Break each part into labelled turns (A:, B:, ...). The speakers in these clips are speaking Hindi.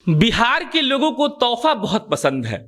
A: बिहार के लोगों को तोहफा बहुत पसंद है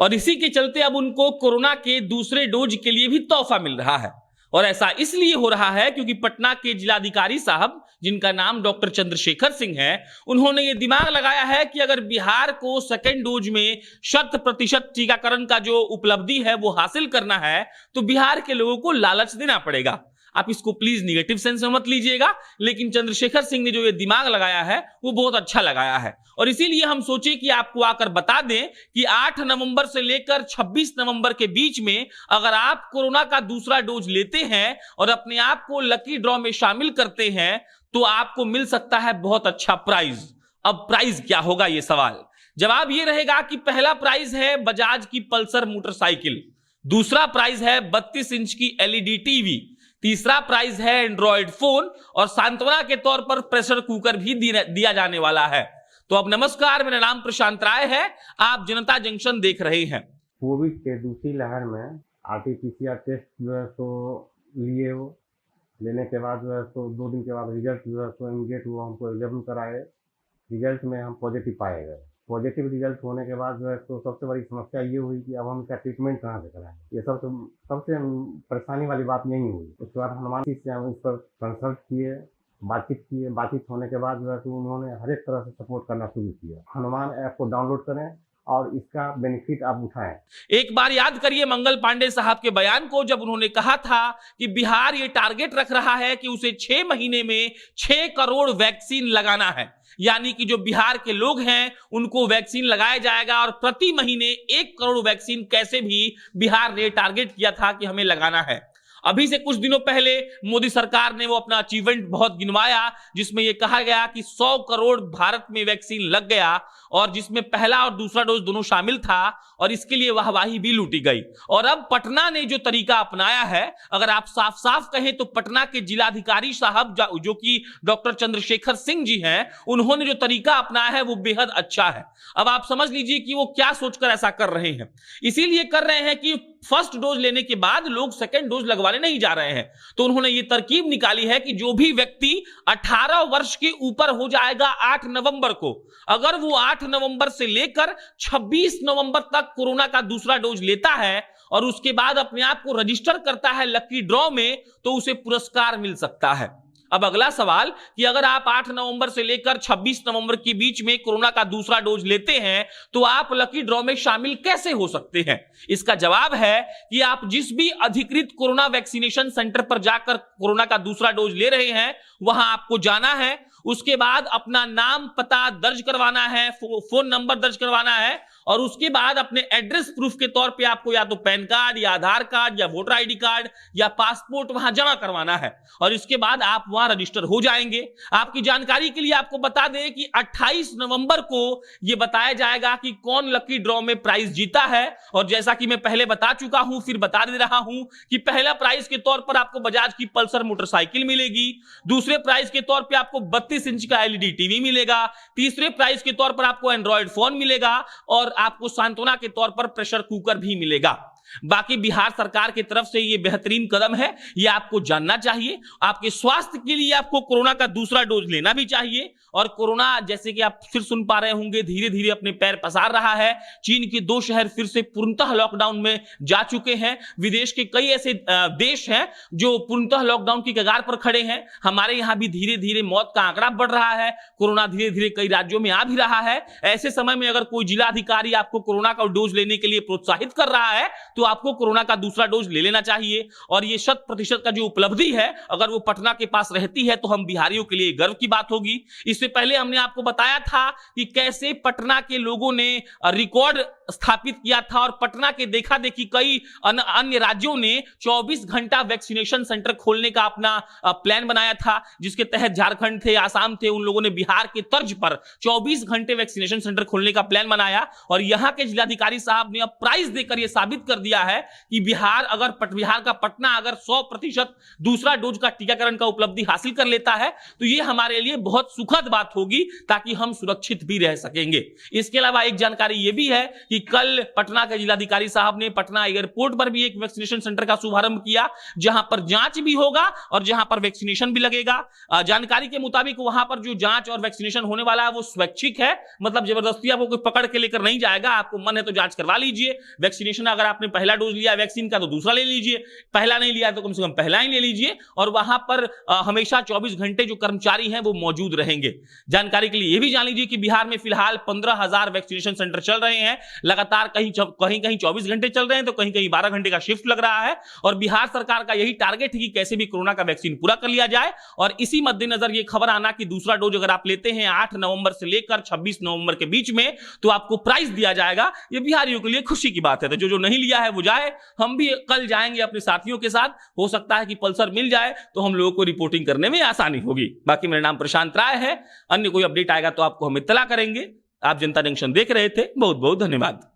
A: और इसी के चलते अब उनको कोरोना के दूसरे डोज के लिए भी तोहफा मिल रहा है। और ऐसा इसलिए हो रहा है क्योंकि पटना के जिलाधिकारी साहब, जिनका नाम डॉक्टर चंद्रशेखर सिंह है, उन्होंने ये दिमाग लगाया है कि अगर बिहार को सेकेंड डोज में 100% टीकाकरण का जो उपलब्धि है वो हासिल करना है तो बिहार के लोगों को लालच देना पड़ेगा। आप इसको प्लीज निगेटिव सेंस में मत लीजिएगा, लेकिन चंद्रशेखर सिंह ने जो ये दिमाग लगाया है वो बहुत अच्छा लगाया है। और इसीलिए हम सोचे कि आपको आकर बता दें कि 8 नवंबर से लेकर 26 नवंबर के बीच में अगर आप कोरोना का दूसरा डोज लेते हैं और अपने आप को लकी ड्रॉ में शामिल करते हैं तो आपको मिल सकता है बहुत अच्छा प्राइज। अब प्राइज क्या होगा, ये सवाल। जवाब ये रहेगा कि पहला प्राइज है बजाज की पल्सर मोटरसाइकिल, दूसरा प्राइज है 32 इंच की एलईडी टीवी, तीसरा प्राइज है एंड्रॉयड फोन और सांत्वना के तौर पर प्रेशर कुकर भी दिया जाने वाला है। तो अब नमस्कार, मेरा नाम प्रशांत राय है, आप जनता जंक्शन देख रहे हैं।
B: कोविड के दूसरी लहर में आरटीपीसीआर टेस्ट जो है सो लिए हो, लेने के बाद जो है सो 2 दिन के बाद रिजल्ट जो है सो इमीडिएट वो हमको अवेलेबल कराए। रिजल्ट में हम पॉजिटिव पाए गए। पॉजिटिव रिजल्ट होने के बाद जो है तो सबसे बड़ी समस्या ये हुई कि अब हम इसका ट्रीटमेंट कहाँ से कराएं। ये सबसे परेशानी वाली बात यही हुई। उसके बाद हनुमान जी से हम इस पर कंसल्ट किए, बातचीत होने के बाद जो है तो उन्होंने हर एक तरह से सपोर्ट करना शुरू किया। हनुमान ऐप को डाउनलोड करें और इसका बेनिफिट आप उठाएं।
A: एक बार याद करिए मंगल पांडे साहब के बयान को, जब उन्होंने कहा था कि बिहार ये टारगेट रख रहा है कि उसे 6 महीने में 6 करोड़ वैक्सीन लगाना है। यानी कि जो बिहार के लोग हैं उनको वैक्सीन लगाया जाएगा और प्रति महीने 1 करोड़ वैक्सीन कैसे भी बिहार ने टारगेट किया था कि हमें लगाना है। अभी से कुछ दिनों पहले मोदी सरकार ने वो अपना अचीवमेंट बहुत गिनवाया, जिसमें यह कहा गया कि 100 करोड़ भारत में वैक्सीन लग गया और जिसमें पहला और दूसरा डोज दोनों शामिल था और इसके लिए वाहवाही भी लूटी गई। और अब पटना ने जो तरीका अपनाया है, अगर आप साफ साफ कहें तो पटना के जिलाधिकारी साहब जो कि डॉक्टर चंद्रशेखर सिंह जी हैं, उन्होंने जो तरीका अपनाया है वो बेहद अच्छा है। अब आप समझ लीजिए कि वो क्या सोचकर ऐसा कर रहे हैं। इसीलिए कर रहे हैं कि फर्स्ट डोज लेने के बाद लोग सेकेंड डोज लगवाने नहीं जा रहे हैं। तो उन्होंने ये तरकीब निकाली है कि जो भी व्यक्ति 18 वर्ष के ऊपर हो जाएगा 8 नवंबर को, अगर वो 8 नवंबर से लेकर 26 नवंबर तक कोरोना का दूसरा डोज लेता है और उसके बाद अपने आप को रजिस्टर करता है लकी ड्रॉ में, तो उसे पुरस्कार मिल सकता है। अब अगला सवाल कि अगर आप 8 नवंबर से लेकर 26 नवंबर के बीच में कोरोना का दूसरा डोज लेते हैं तो आप लकी ड्रॉ में शामिल कैसे हो सकते हैं। इसका जवाब है कि आप जिस भी अधिकृत कोरोना वैक्सीनेशन सेंटर पर जाकर कोरोना का दूसरा डोज ले रहे हैं वहां आपको जाना है। उसके बाद अपना नाम पता दर्ज करवाना है, फोन नंबर दर्ज करवाना है और उसके बाद अपने एड्रेस प्रूफ के तौर पे आपको या तो पैन कार्ड या आधार कार्ड या वोटर आईडी कार्ड या पासपोर्ट वहां जमा करवाना है और इसके बाद आप वहां रजिस्टर हो जाएंगे। आपकी जानकारी के लिए आपको बता दें कि 28 नवंबर को यह बताया जाएगा कि कौन लकी ड्रॉ में प्राइज जीता है। और जैसा कि मैं पहले बता चुका हूं, फिर बता दे रहा हूं कि पहला प्राइज के तौर पर आपको बजाज की पल्सर मोटरसाइकिल मिलेगी, दूसरे प्राइज के तौर पर आपको 32 इंच का एलईडी टीवी मिलेगा, तीसरे प्राइज के तौर पर आपको एंड्रॉयड फोन मिलेगा और आपको सांत्वना के तौर पर प्रेशर कुकर भी मिलेगा। बाकी बिहार सरकार की तरफ से यह बेहतरीन कदम है, यह आपको जानना चाहिए। आपके स्वास्थ्य के लिए आपको कोरोना का दूसरा डोज लेना भी चाहिए। और कोरोना, जैसे कि आप फिर सुन पा रहे होंगे, धीरे धीरे अपने पैर पसार रहा है। चीन के 2 शहर फिर से पूर्णतः लॉकडाउन में जा चुके हैं। विदेश के कई ऐसे देश हैं जो पूर्णतः लॉकडाउन की कगार पर खड़े हैं। हमारे यहां भी धीरे धीरे मौत का आंकड़ा बढ़ रहा है। कोरोना धीरे धीरे कई राज्यों में आ भी रहा है। ऐसे समय में अगर कोई जिलाधिकारी आपको कोरोना का डोज लेने के लिए प्रोत्साहित कर रहा है तो आपको कोरोना का दूसरा डोज ले लेना चाहिए। और ये 100% का जो उपलब्धि है, अगर वो पटना के पास रहती है तो हम बिहारियों के लिए गर्व की बात होगी। इससे पहले हमने आपको बताया था कि कैसे पटना के लोगों ने रिकॉर्ड स्थापित किया था और पटना के देखा देखी कई अन्य राज्यों ने 24 घंटा वैक्सीनेशन सेंटर खोलने का अपना प्लान बनाया था, जिसके तहत झारखंड थे, आसाम थे, उन लोगों ने बिहार के तर्ज पर 24 घंटे वैक्सीनेशन सेंटर खोलने का प्लान बनाया। और यहां के जिलाधिकारी साहब ने अब प्राइज देकर यह साबित कर दिया दिया है कि बिहार का पटना अगर 100% दूसरा डोज का टीकाकरण का उपलब्धि हासिल कर लेता है तो ये हमारे लिए बहुत सुखद बात होगी, ताकि हम सुरक्षित भी रह सकेंगे। इसके अलावा एक जानकारी ये भी है कि कल पटना के जिलाधिकारी साहब ने पटना एयरपोर्ट पर भी एक वैक्सीनेशन सेंटर का शुभारंभ किया, जहां पर जांच भी होगा और जहां पर वैक्सीनेशन भी लगेगा। जानकारी के मुताबिक वहां पर जो जांच और वैक्सीनेशन होने वाला है वो स्वैच्छिक है, मतलब जबरदस्ती आपको कोई पकड़ के लेकर नहीं जाएगा। आपको मन है तो जांच करवा लीजिए। वैक्सीनेशन अगर आपने पहला डोज लिया वैक्सीन का तो दूसरा ले लीजिए, पहला नहीं लिया तो कम से कम पहला ही ले लीजिए। और वहां पर हमेशा 24 घंटे जो कर्मचारी हैं वो मौजूद रहेंगे। जानकारी के लिए यह भी जान लीजिए कि बिहार में फिलहाल 15,000 वैक्सीनेशन सेंटर चल रहे हैं, लगातार कहीं 24 घंटे चल रहे हैं तो कहीं 12 घंटे का शिफ्ट लग रहा है। और बिहार सरकार का यही टारगेट है कि कैसे भी कोरोना का वैक्सीन पूरा कर लिया जाए। और इसी मद्देनजर ये खबर आना कि दूसरा डोज अगर आप लेते हैं 8 नवंबर से लेकर 26 नवंबर के बीच में तो आपको प्राइज दिया जाएगा। ये बिहारियों के लिए खुशी की बात है। तो जो नहीं लिया है वो जाए, हम भी कल जाएंगे अपने साथियों के साथ। हो सकता है कि पल्सर मिल जाए तो हम लोगों को रिपोर्टिंग करने में आसानी होगी। बाकी मेरा नाम प्रशांत राय है, अन्य कोई अपडेट आएगा तो आपको हम इत्तला करेंगे। आप जनता जंक्शन देख रहे थे, बहुत बहुत धन्यवाद।